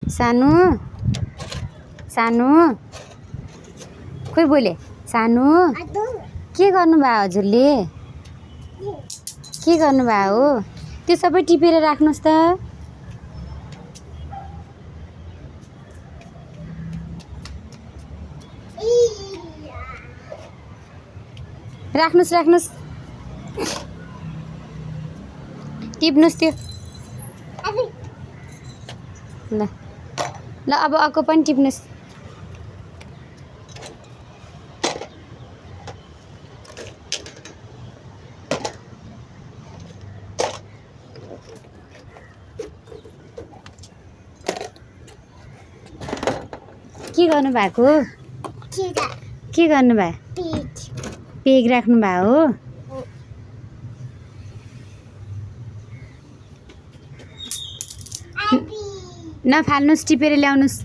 सानो सानो खोइ बोले सानो के गर्नुभयो हजुरले के गर्नुभयो हो त्यो सबै टिपेर राख्नुस् त राख्नुस् टिप्नुस् त्यो ल ल अब अर्को पनि टिप्नुस् के गर्नु भएको के गर्नु भयो पेग राख्नु भयो हो नफाल्नुस् टिपेर ल्याउनुस्